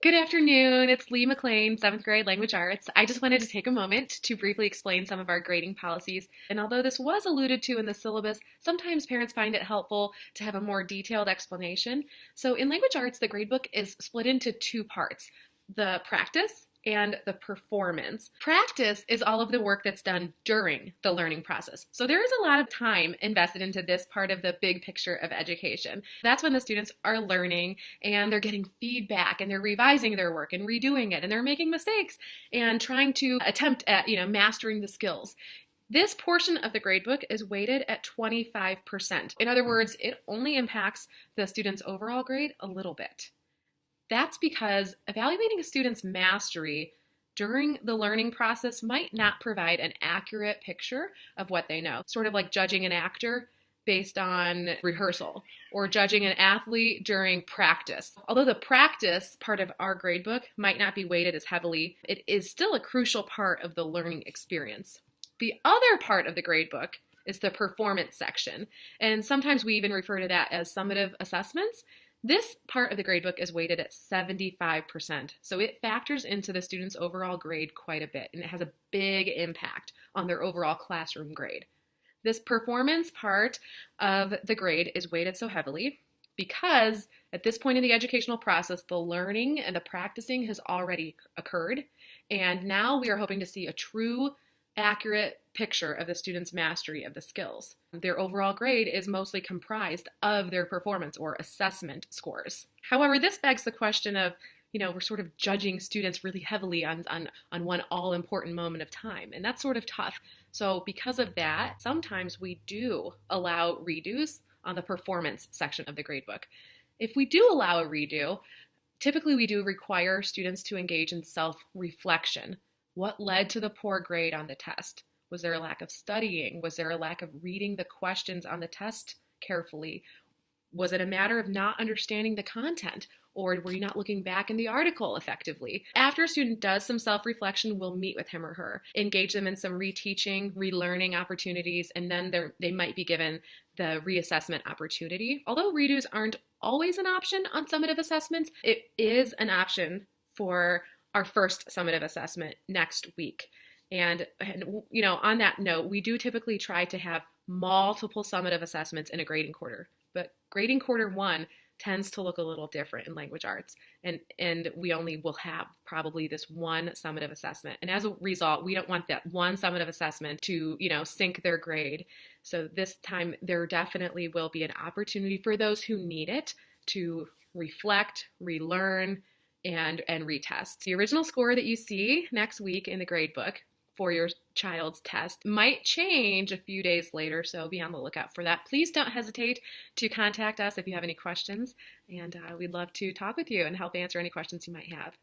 Good afternoon. It's Lee McLean, 7th grade language arts. I just wanted to take a moment to briefly explain some of our grading policies. And although this was alluded to in the syllabus, sometimes parents find it helpful to have a more detailed explanation. So in language arts, the gradebook is split into two parts: the practice and the performance. Practice is all of the work that's done during the learning process. So there is a lot of time invested into this part of the big picture of education. That's when the students are learning and they're getting feedback and they're revising their work and redoing it and they're making mistakes and trying to attempt at, mastering the skills. This portion of the gradebook is weighted at 25%. In other words, it only impacts the student's overall grade a little bit. That's because evaluating a student's mastery during the learning process might not provide an accurate picture of what they know, sort of like judging an actor based on rehearsal or judging an athlete during practice. Although the practice part of our gradebook might not be weighted as heavily, it is still a crucial part of the learning experience. The other part of the gradebook is the performance section, and sometimes we even refer to that as summative assessments. This part of the gradebook is weighted at 75%, so it factors into the student's overall grade quite a bit, and it has a big impact on their overall classroom grade. This performance part of the grade is weighted so heavily because at this point in the educational process, the learning and the practicing has already occurred, and now we are hoping to see a true, accurate picture of the student's mastery of the skills. Their overall grade is mostly comprised of their performance or assessment scores. However, this begs the question of, we're sort of judging students really heavily on one all-important moment of time, and that's sort of tough. So because of that, sometimes we do allow redos on the performance section of the gradebook. If we do allow a redo, typically we do require students to engage in self-reflection. What led to the poor grade on the test? Was there a lack of studying? Was there a lack of reading the questions on the test carefully? Was it a matter of not understanding the content? Or were you not looking back in the article effectively? After a student does some self-reflection, we'll meet with him or her, engage them in some reteaching, relearning opportunities, and then they might be given the reassessment opportunity. Although redos aren't always an option on summative assessments, it is an option for our first summative assessment next week. And on that note, we do typically try to have multiple summative assessments in a grading quarter, but grading quarter one tends to look a little different in language arts, and we only will have probably this one summative assessment. And as a result, we don't want that one summative assessment to, sink their grade. So this time there definitely will be an opportunity for those who need it to reflect, relearn, and retest. The original score that you see next week in the gradebook for your child's test might change a few days later, so be on the lookout for that. Please don't hesitate to contact us if you have any questions, and we'd love to talk with you and help answer any questions you might have.